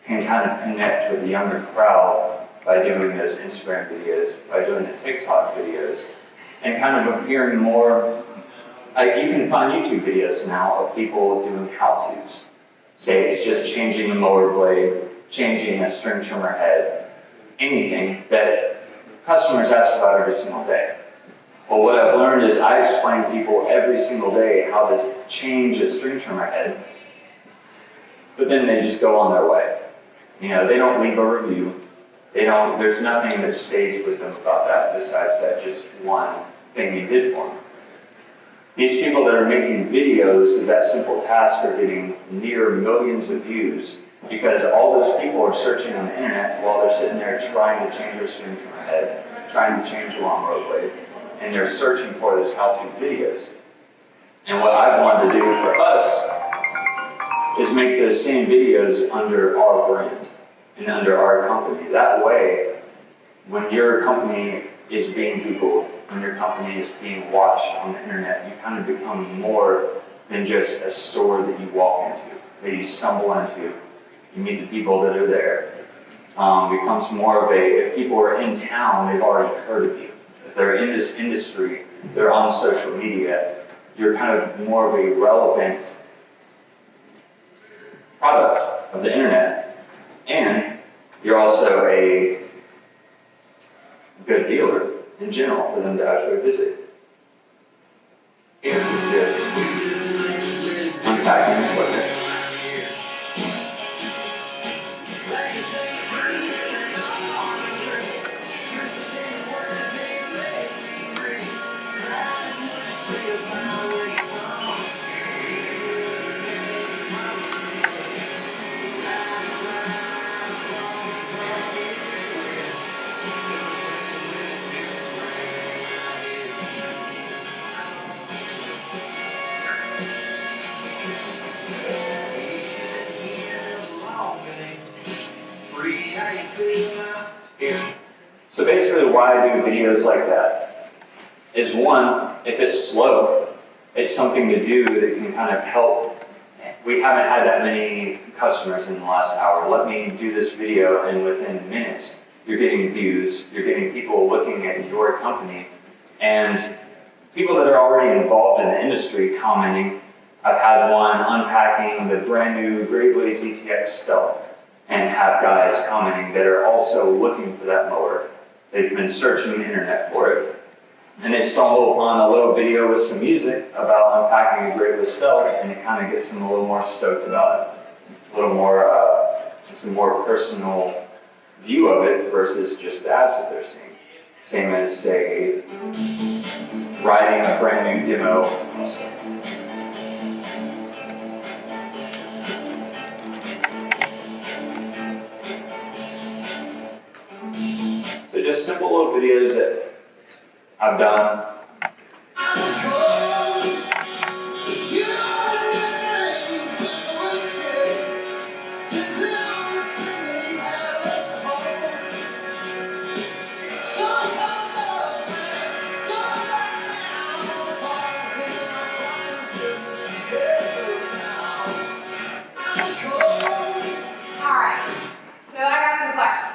can kind of connect with the younger crowd by doing those Instagram videos, by doing the TikTok videos, and kind of appearing more, like you can find YouTube videos now of people doing how-tos. Say it's just changing a mower blade, changing a string trimmer head, anything that customers ask about every single day. Well, what I've learned is I explain to people every single day how to change a string trimmer head, but then they just go on their way. You know, they don't leave a review. There's nothing that stays with them about that besides that just one thing you did for them. These people that are making videos of that simple task are getting near millions of views because all those people are searching on the internet while they're sitting there trying to change their string trimmer head, trying to change a lawnmower blade, and they're searching for those how-to videos. And what I've wanted to do for us is make those same videos under our brand and under our company. That way, when your company is being Googled, when your company is being watched on the internet, you kind of become more than just a store that you walk into, that you stumble into, you meet the people that are there. Becomes more of if people are in town, they've already heard of you. If they're in this industry, they're on social media, you're kind of more of a relevant product of the internet, and you're also a good dealer in general for them to actually visit. This is just unpacking equipment. So basically why I do videos like that is one, if it's slow, it's something to do that can kind of help. We haven't had that many customers in the last hour. Let me do this video and within minutes, you're getting views, you're getting people looking at your company, and people that are already involved in the industry commenting. I've had one unpacking the brand new Gravely ZTX Stealth and have guys commenting that are also looking for that mower. They've been searching the internet for it. And they stumble upon a little video with some music about unpacking a Gravely Stealth, and it kind of gets them a little more stoked about it. A little more, it's a more personal view of it versus just the ads that they're seeing. Same as, say, writing a brand new demo. So just simple little videos that I've done.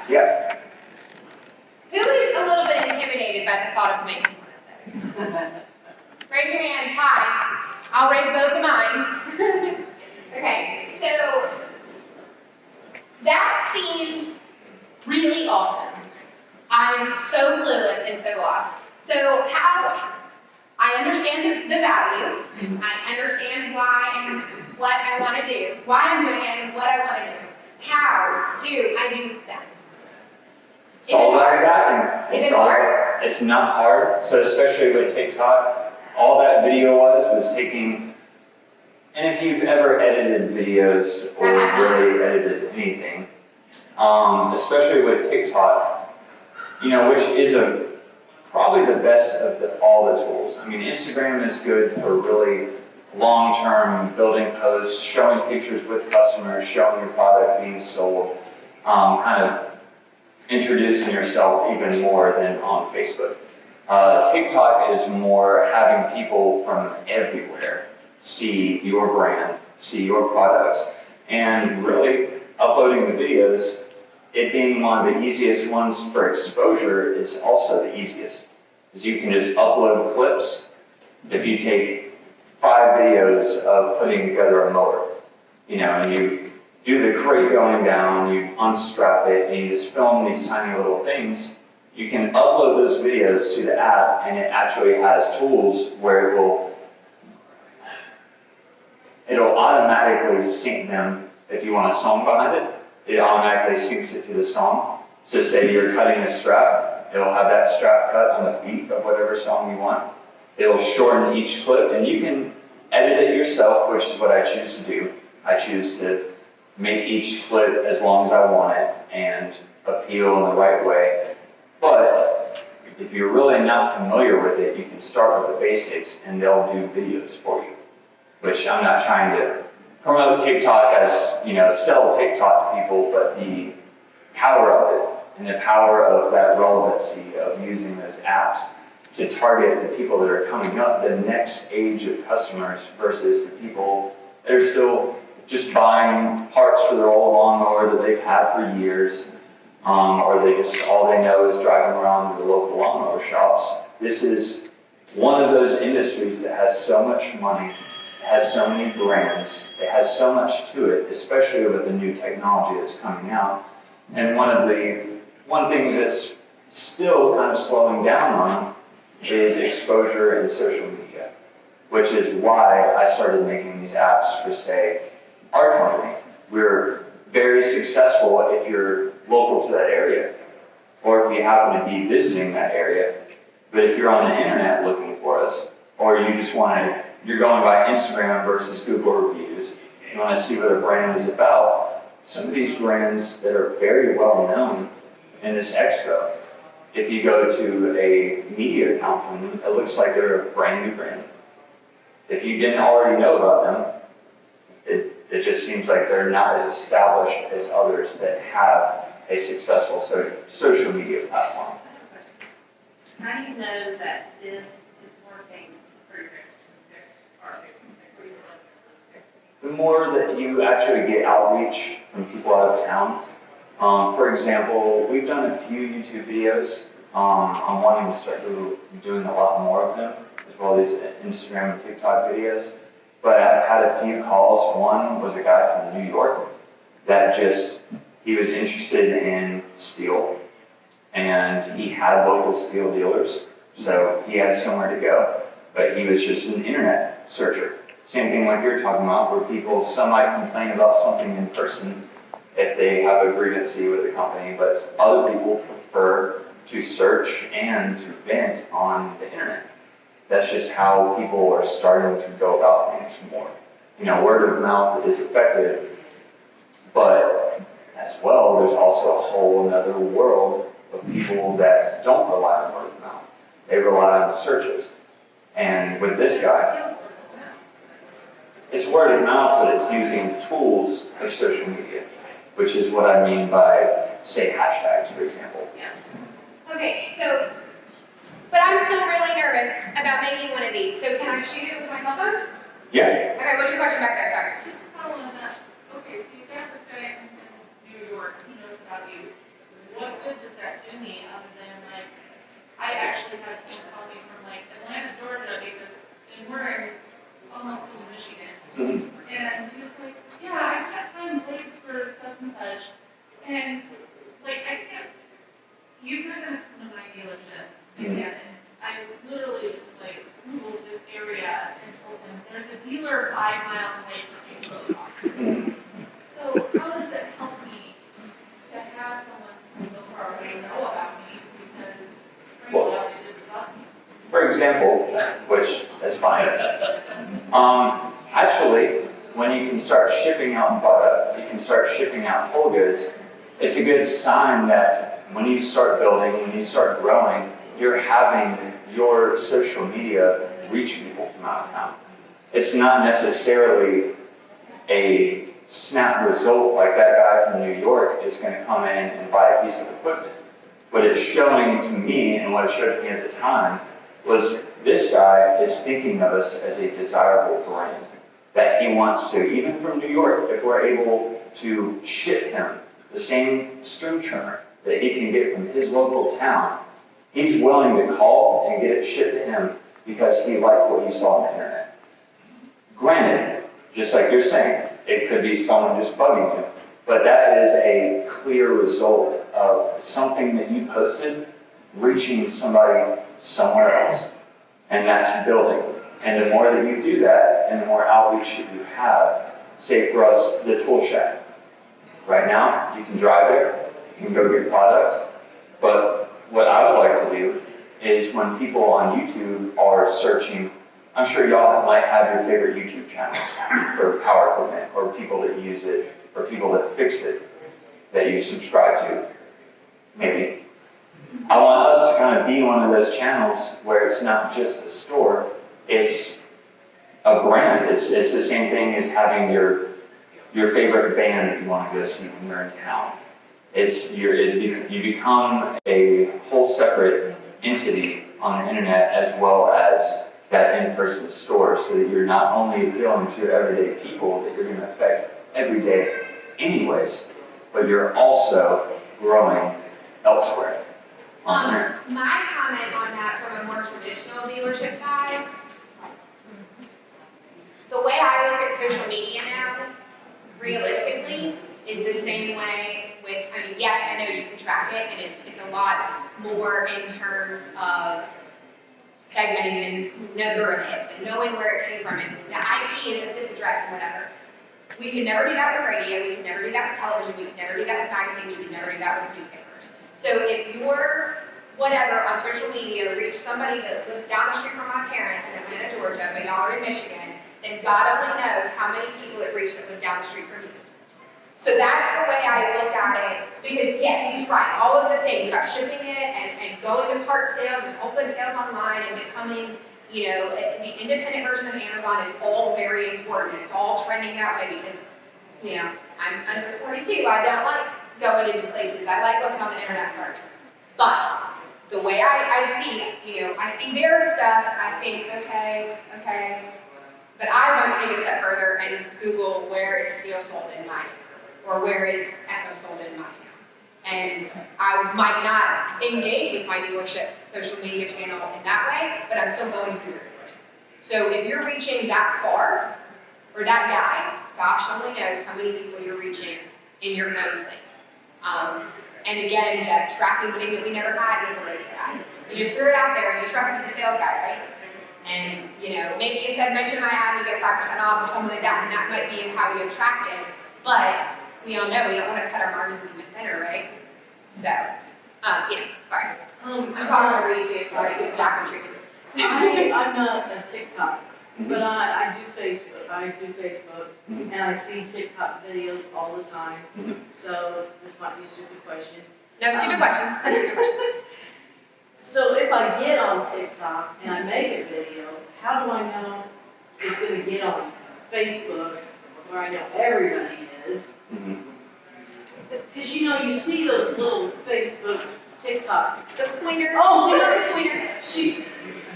Yeah. Who is a little bit intimidated by the thought of making one of those? Raise your hands high. I'll raise both of mine. Okay, so that seems really awesome. I'm so clueless and so lost. So how, I understand the value. I understand why and what I want to do, why I'm doing it and what I want to do. How do I do that? It's all about backing. Is it hard? It's not hard. So especially with TikTok, all that video was taking, and if you've ever edited videos or really edited anything, especially with TikTok, you know, which is probably the best of all the tools. I mean, Instagram is good for really long-term building posts, showing pictures with customers, showing your product being sold, kind of introducing yourself even more than on Facebook. TikTok is more having people from everywhere see your brand, see your products, and really uploading the videos, it being one of the easiest ones for exposure is also the easiest. Because you can just upload clips. If you take 5 videos of putting together a mower, you know, and you do the crate going down, you unstrap it, and you just film these tiny little things, you can upload those videos to the app, and it actually has tools where it'll automatically sync them. If you want a song behind it, it automatically syncs it to the song. So say you're cutting a strap, it'll have that strap cut on the beat of whatever song you want. It'll shorten each clip, and you can edit it yourself, which is what I choose to do. I choose to make each clip as long as I want it and appeal in the right way. But if you're really not familiar with it, you can start with the basics and they'll do videos for you. Which I'm not trying to promote TikTok as, you know, sell TikTok to people, but the power of it and the power of that relevancy of using those apps to target the people that are coming up, the next age of customers versus the people that are still just buying parts for their old lawnmower that they've had for years, or all they know is driving around to the local lawnmower shops. This is one of those industries that has so much money, has so many brands, it has so much to it, especially with the new technology that's coming out. And one thing that's still kind of slowing down on is exposure in social media, which is why I started making these apps for, say, our company. We're very successful if you're local to that area, or if you happen to be visiting that area. But if you're on the internet looking for us, or you just you're going by Instagram versus Google reviews, you want to see what a brand is about, some of these brands that are very well known in this expo, if you go to a media account from them, it looks like they're a brand new brand. If you didn't already know about them, it just seems like they're not as established as others that have a successful social media platform. How do you know that this is working for your The more that you actually get outreach from people out of town, for example, we've done a few YouTube videos. I'm wanting to start doing a lot more of them, as well as Instagram and TikTok videos. But I've had a few calls. One was a guy from New York that he was interested in steel, and he had local steel dealers, so he had somewhere to go, but he was just an internet searcher. Same thing like you're talking about, where some might complain about something in person if they have a grievance with the company, but other people prefer to search and to vent on the internet. That's just how people are starting to go about things more. Word of mouth is effective, but as well, there's also a whole another world of people that don't rely on word of mouth. They rely on searches. And with this guy, it's word of mouth, but it's using the tools of social media, which is what I mean by, say, hashtags, for example. Okay, but I'm still really nervous about making one of these, so can I shoot it with my cell phone? Yeah. Okay, what's your question back there, sorry? Just following on that, okay, so you got this guy in New York, he knows about you. What good does that do me other than I actually had someone call me from Atlanta, Georgia, and we're almost in Michigan. Mm-hmm. And he was like, yeah, I can't find blades for such and such. And he's not gonna come to my dealership again. And I literally just Googled this area and told him there's a dealer 5 miles away from me. So how does it help me to have someone from so far away know about me? Because frankly, all they did is about me. For example, which is fine. Actually, when you can start shipping out product, you can start shipping out whole goods, it's a good sign that when you start building, when you start growing, you're having your social media reach people from out of town. It's not necessarily a snap result like that guy from New York is going to come in and buy a piece of equipment. What it's showing to me, and what it showed me at the time, was this guy is thinking of us as a desirable brand. That he wants to, even from New York, if we're able to ship him the same string trimmer that he can get from his local town, he's willing to call and get it shipped to him because he liked what he saw on the internet. Granted, just like you're saying, it could be someone just bugging you, but that is a clear result of something that you posted reaching somebody somewhere else, and that's building. And the more that you do that, and the more outreach that you have, say for us, the tool shack. Right now, you can drive there, you can go get product, but what I would like to do is when people on YouTube are searching, I'm sure y'all might have your favorite YouTube channels for power equipment, or people that use it, or people that fix it, that you subscribe to, maybe. I want us to kind of be one of those channels where it's not just a store, it's a brand. It's the same thing as having your favorite band that you want to go see when you're in town. You become a whole separate entity on the internet as well as that in-person store, so that you're not only appealing to everyday people that you're going to affect every day anyways, but you're also growing elsewhere. My comment on that from a more traditional dealership side, the way I look at social media now, realistically, is the same way with, yes, I know you can track it, and it's a lot more in terms of segmenting the number of hits and knowing where it came from, and the IP is at this address and whatever. We could never do that with radio, we could never do that with television, we could never do that with magazines, we could never do that with newspapers. So if your whatever on social media reach somebody that lives down the street from my parents in Atlanta, Georgia, but y'all are in Michigan, then God only knows how many people it reached that live down the street from you. So that's the way I look at it, because yes, he's right, all of the things about shipping it and going to part sales and open sales online and becoming, the independent version of Amazon is all very important, and it's all trending that way because, I'm under 42, I don't like going into places. I like looking on the internet first. But the way I see, I see their stuff, I think, okay. But I want to take it a step further and Google where is steel sold in my town, or where is Echo sold in my town. And I might not engage with my dealership's social media channel in that way, but I'm still going through your doors. So if you're reaching that far, or that guy, gosh only knows how many people you're reaching in your own place. And again, that tracking thing that we never had with a radio ad. You just threw it out there and you trusted the sales guy, right? And maybe you said mention my ad and you get 5% off or something like that, and that might be how you attract it. But we all know we don't want to cut our margins even thinner, right? So, yes, sorry. I'm talking over you too, sorry, it's Jacqlyn treatment. I'm not a TikTok, but I do Facebook. And I see TikTok videos all the time. So this might be a stupid question. No stupid questions, no stupid questions. So if I get on TikTok and I make a video, how do I know it's gonna get on Facebook, where I know everybody is? Because you see those little Facebook, TikTok. The pointer, Oh, we got the pointer. She's,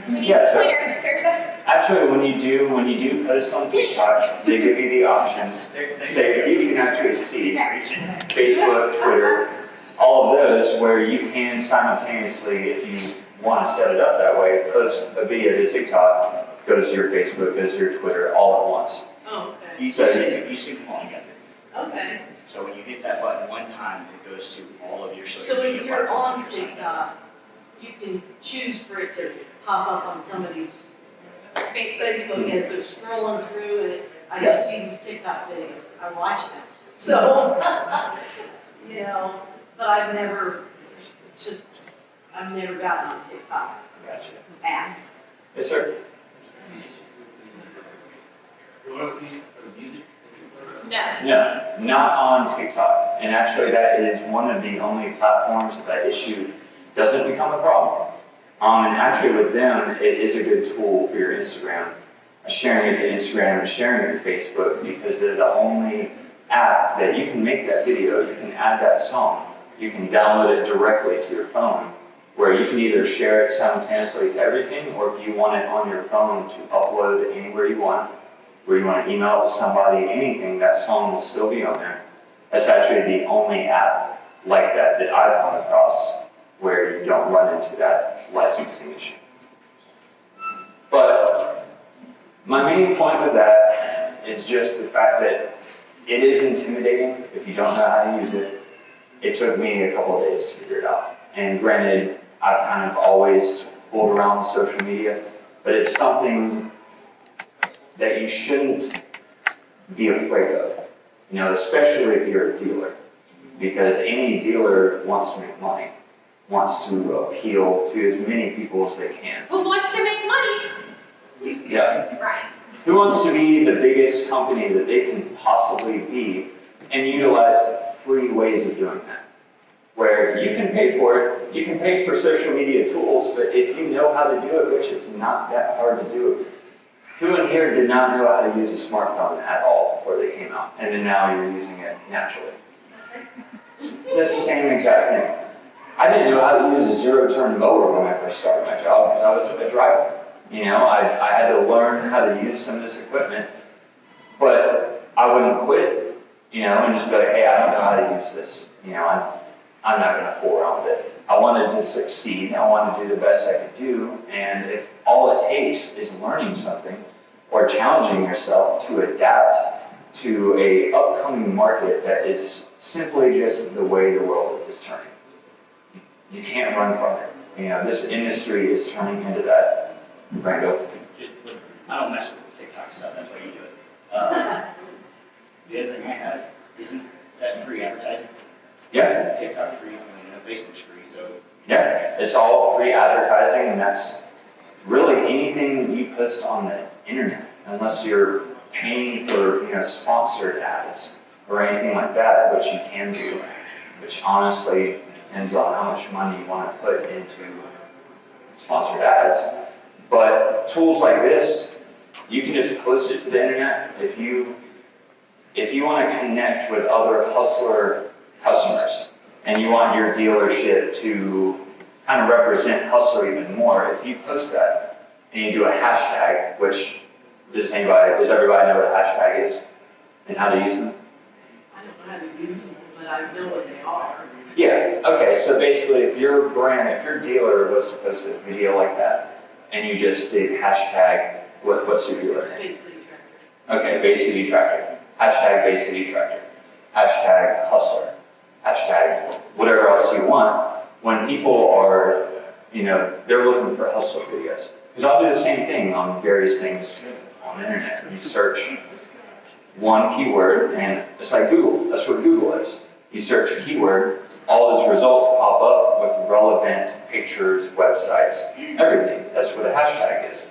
We need Yeah, the so- pointer, there's a, Actually, when you do post on TikTok, they give you the options. Say, you can actually see Facebook, Twitter, all of those where you can simultaneously, if you want to set it up that way, post a video to TikTok, goes to your Facebook, goes to your Twitter, all at once. oh, okay, You sync them all together. okay. So when you hit that button one time, it goes to all of your social So media when you're platforms on that you're signed up. TikTok, you can choose for it to pop up on somebody's Facebook. Facebook as they're scrolling through and I just see these TikTok videos. I watch them. So, but I've never gotten on TikTok. Gotcha. And Yes, sir. No. No, not on TikTok. And actually, that is one of the only platforms that issue doesn't become a problem. And actually with them, it is a good tool for your Instagram. Sharing it to Instagram and sharing it to Facebook, because they're the only app that you can make that video, you can add that song, you can download it directly to your phone, where you can either share it simultaneously to everything, or if you want it on your phone to upload anywhere you want, where you want to email it to somebody, anything, that song will still be on there. That's actually the only app like that that I've come across where you don't run into that licensing issue. But my main point with that is just the fact that it is intimidating if you don't know how to use it. It took me a couple of days to figure it out. And granted, I've kind of always fooled around with social media, but it's something that you shouldn't be afraid of, especially if you're a dealer, because any dealer wants to make money, wants to appeal to as many people as they can. Who wants to make money? Yeah. Right. Who wants to be the biggest company that they can possibly be and utilize free ways of doing that? Where you can pay for it, you can pay for social media tools, but if you know how to do it, which is not that hard to do, who in here did not know how to use a smartphone at all before they came out? And then now you're using it naturally. The same exact thing. I didn't know how to use a zero-turn mower when I first started my job because I was a driver. I had to learn how to use some of this equipment, but I wouldn't quit, and just be like, hey, I don't know how to use this. I'm not going to fool around with it. I wanted to succeed. I wanted to do the best I could do, and if all it takes is learning something or challenging yourself to adapt to a upcoming market that is simply just the way the world is turning. You can't run from it. This industry is turning into that. Brando? I don't mess with TikTok stuff, that's why you do it. The other thing I have, isn't that free advertising? Yeah. Isn't TikTok free? Facebook's free, so. Yeah, it's all free advertising, and that's really anything you post on the internet, unless you're paying for, sponsored ads or anything like that, which you can do, which honestly depends on how much money you want to put into sponsored ads. But tools like this, you can just post it to the internet. If you want to connect with other hustler customers, and you want your dealership to kind of represent hustle even more, if you post that and you do a hashtag, which does everybody know what a hashtag is and how to use them? I don't know how to use them, but I know what they are. Yeah, okay, so basically if your dealer was to post a video like that, and you just did hashtag, what's your dealer name? Big City Tractor. Okay, Bay City Tractor, hashtag Bay City Tractor, hashtag hustler, hashtag whatever else you want. When people are, they're looking for hustle videos. Because I'll do the same thing on various things on the internet. You search one keyword, and it's like Google, that's what Google is. You search a keyword, all those results pop up with relevant pictures, websites, everything. That's what a hashtag is.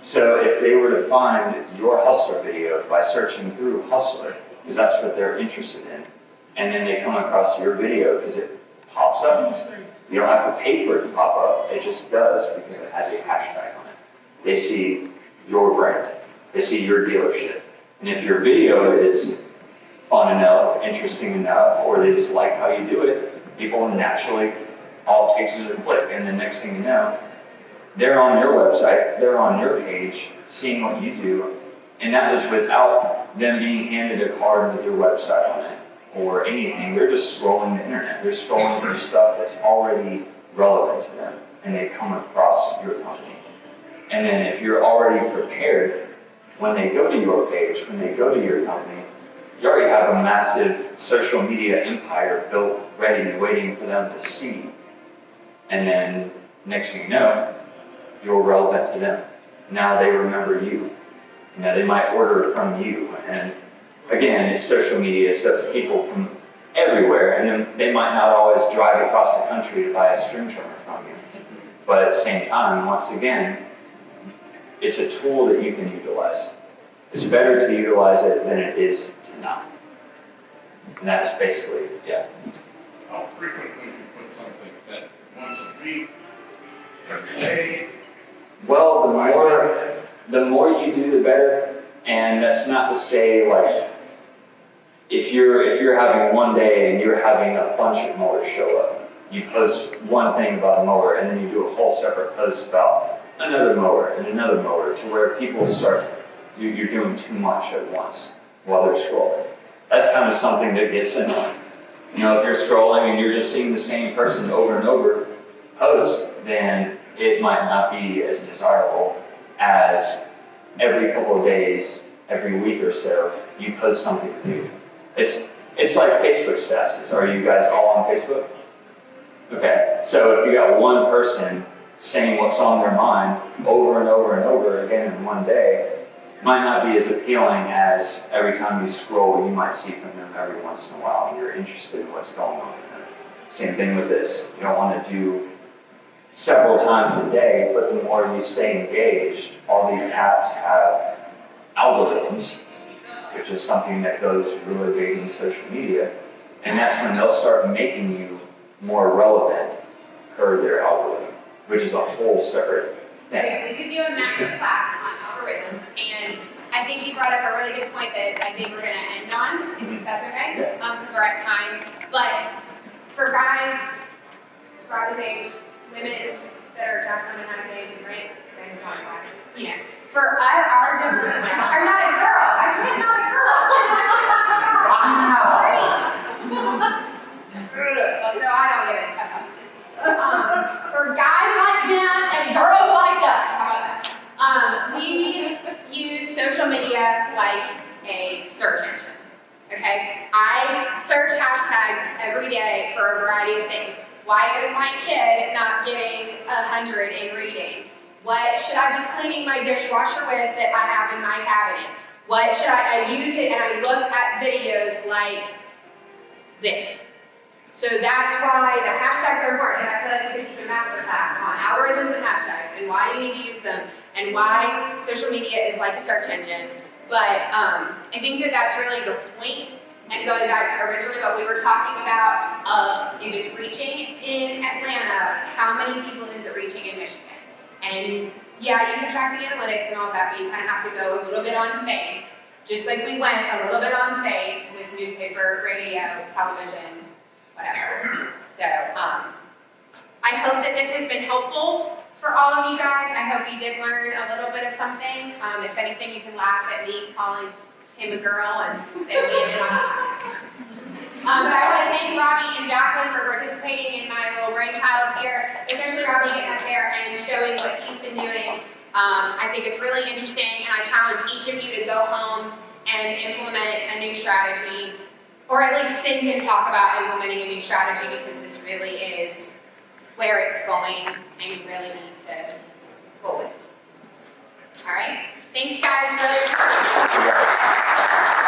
So if they were to find your hustler video by searching through hustler, because that's what they're interested in, and then they come across your video because it pops up, you don't have to pay for it to pop up, it just does because it has a hashtag on it. They see your brand, they see your dealership. And if your video is fun enough, interesting enough, or they just like how you do it, people naturally, all it takes is a click, and the next thing you know, they're on your website, they're on your page, seeing what you do, and that was without them being handed a card with your website on it, or anything. They're just scrolling the internet, they're scrolling through stuff that's already relevant to them, and they come across your company. And then if you're already prepared, when they go to your page, when they go to your company, you already have a massive social media empire built, ready, waiting for them to see. And then next thing you know, you're relevant to them. Now they remember you. They might order from you. And again, it's social media, so it's people from everywhere. And then they might not always drive across the country to buy a string trimmer from you. But at the same time, once again, it's a tool that you can utilize. It's better to utilize it than it is to not. And that's basically, yeah. How frequently you put something set? Once a week? Per day? Well, the more you do, the better. And that's not to say like, if you're having one day and you're having a bunch of mowers show up, you post one thing about a mower and then you do a whole separate post about another mower and another mower, to where people start, you're doing too much at once while they're scrolling. That's kind of something that gets annoying. If you're scrolling and you're just seeing the same person over and over post, then it might not be as desirable as every couple of days, every week or so, you post something new. It's like Facebook statuses. Are you guys all on Facebook? Okay, so if you got one person saying what's on their mind over and over and over again in one day, it might not be as appealing as every time you scroll, you might see from them every once in a while, and you're interested in what's going on. Same thing with this. You don't want to do several times a day, but the more you stay engaged, all these apps have algorithms, which is something that goes really big in social media, and that's when they'll start making you more relevant per their algorithm, which is a whole separate thing. We could do a master class on algorithms, and I think you brought up a really good point that I think we're going to end on, if that's okay, because we're at time. But for guys, Rob's age, women that are Jacqueline and I's age, and right? For our generation, I'm not a girl. I'm not a girl. So I don't get it. For guys like them and girls like us, how about that? We use social media like a search engine. Okay? I search hashtags every day for a variety of things. Why is my kid not getting 100 in reading? What should I be cleaning my dishwasher with that I have in my cabinet? What should I use it, and I look at videos like this. So that's why the hashtags are important, and I feel like we could teach a master class on algorithms and hashtags and why you need to use them and why social media is like a search engine. But I think that that's really the point. And going back to originally what we were talking about, if it's reaching in Atlanta, how many people is it reaching in Michigan? And yeah, you can track the analytics and all that, but you kind of have to go a little bit on faith. Just like we went a little bit on faith with newspaper, radio, television, whatever. I hope that this has been helpful for all of you guys. I hope you did learn a little bit of something. If anything, you can laugh at me calling him a girl and then we ended on. But I want to thank Robbie and Jacqueline for participating in my little brainchild here, especially Robbie getting up there and showing what he's been doing. I think it's really interesting, and I challenge each of you to go home and implement a new strategy, or at least think and talk about implementing a new strategy, because this really is where it's going, and you really need to go with it. All right? Thanks, guys. Really appreciate it.